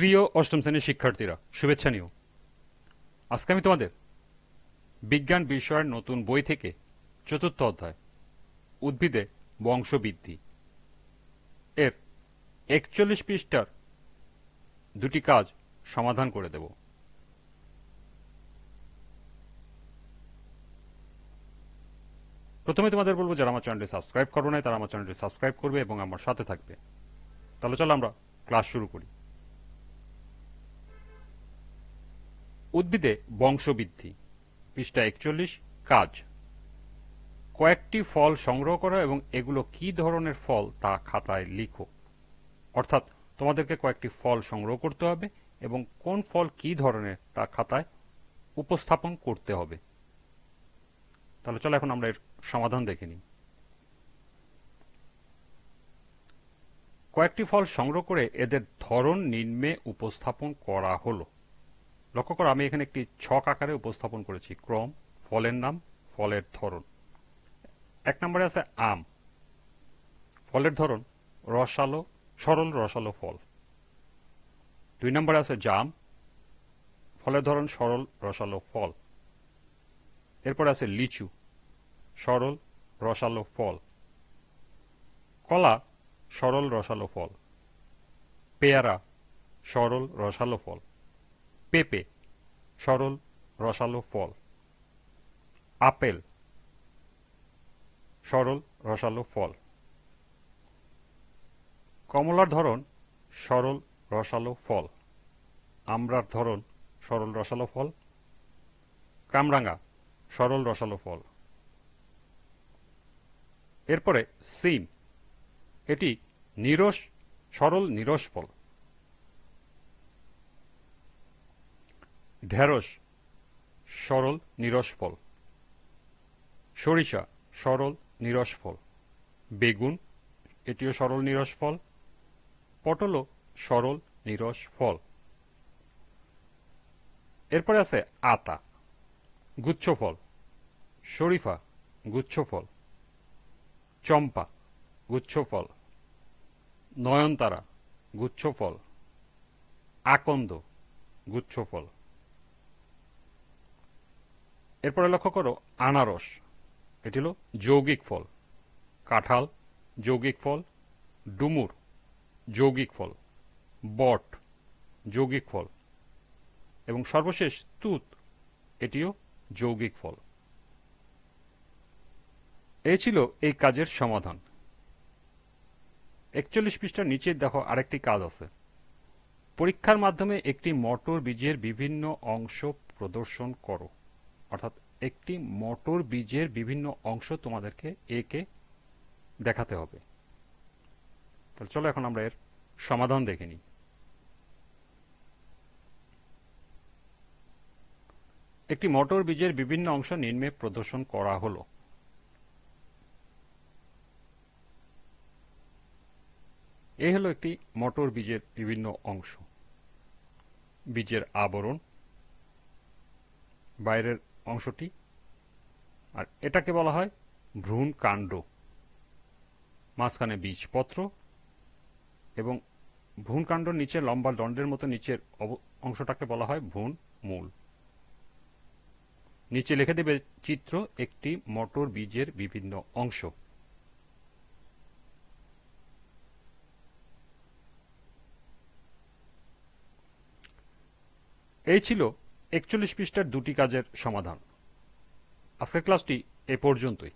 প্রিয় অষ্টম শ্রেণীর শিক্ষার্থীরা, শুভেচ্ছা নিও। আজকে আমি তোমাদের বিজ্ঞান বিষয়ের নতুন বই থেকে চতুর্থ অধ্যায় উদ্ভিদে বংশবৃদ্ধি এর ৪১ পৃষ্ঠার দুটি কাজ সমাধান করে দেব। প্রথমে তোমাদের বলবো, যারা আমার চ্যানেলটি সাবস্ক্রাইব করবে না তারা আমার চ্যানেলটি সাবস্ক্রাইব করবে এবং আমার সাথে থাকবে। তাহলে চলো আমরা ক্লাস শুরু করি। উদ্ভিদে বংশবৃদ্ধি, পৃষ্ঠা ৪১, কাজ। কয়েকটি ফল সংগ্রহ করো এবং এগুলো কি ধরনের ফল তা খাতায় লিখো। অর্থাৎ তোমাদেরকে কয়েকটি ফল সংগ্রহ করতে হবে এবং কোন ফল কি ধরনের তা খাতায় উপস্থাপন করতে হবে। তাহলে চলো এখন আমরা এর সমাধান দেখে নিই। কয়েকটি ফল সংগ্রহ করে এদের ধরন নিম্নে উপস্থাপন করা হলো। লক্ষ্য করো, আমি এখানে একটি ছক আকারে উপস্থাপন করেছি। ক্রম, ফলের নাম, ফলের ধরন। ১ নম্বরে আছে আম। ফলের ধরন রসালো, সরল রসালো ফল। ২ নম্বরে আছে জাম। ফলের ধরন সরল রসালো ফল। এরপর আছে লিচু, সরল রসালো ফল। কলা, সরল রসালো ফল। পেয়ারা, সরল রসালো ফল। পেঁপে, সরল রসালো ফল। আপেল, সরল রসালো ফল। কমলার ধরন সরল রসালো ফল। আমড়ার ধরন সরল রসালো ফল। কামরাঙা, সরল রসালো ফল। এরপরে সিম, এটি নিরস, সরল নিরস ফল। ঢেঁড়স, সরল নিরস ফল। সরিষা, সরল নিরস ফল। বেগুন, এটিও সরল নিরস ফল। পটলও সরল নিরস ফল। এরপরে আছে আতা, গুচ্ছ ফল। শরীফা, গুচ্ছ ফল। চম্পা, গুচ্ছ ফল। নয়নতারা, গুচ্ছ ফল। আকন্দ, গুচ্ছ ফল। এরপরে লক্ষ্য করো আনারস, এটি হল যৌগিক ফল। কাঁঠাল, যৌগিক ফল। ডুমুর, যৌগিক ফল। বট, যৌগিক ফল। এবং সর্বশেষ তুত, এটিও যৌগিক ফল। এই ছিল এই কাজের সমাধান। ৪১ পৃষ্ঠার নিচে দেখো আরেকটি কাজ আছে। পরীক্ষার মাধ্যমে একটি মটর বীজের বিভিন্ন অংশ প্রদর্শন করো। অর্থাৎ একটি মটর বীজের বিভিন্ন অংশ তোমাদেরকে একে দেখাতে হবে। তাহলে চলো এখন আমরা এর সমাধান দেখে নিই। একটি মটর বীজের বিভিন্ন অংশ নিম্নে প্রদর্শন করা হলো। এই হলো একটি মটর বীজের বিভিন্ন অংশ। বীজের আবরণ, বাইরের অংশটি, আর এটাকে বলা হয় ভ্রূণ কাণ্ড। মাঝখানে বীজপত্র এবং ভ্রূণ কাণ্ডর নিচে লম্বা দণ্ডের মতো নিচের অংশটাকে বলা হয় ভ্রূণ মূল। নিচে লিখে দেবে চিত্র একটি মটর বীজের বিভিন্ন অংশ। এই ছিল ৪১ পৃষ্ঠার দুটি কাজের সমাধান। আজকের ক্লাসটি এ পর্যন্তই।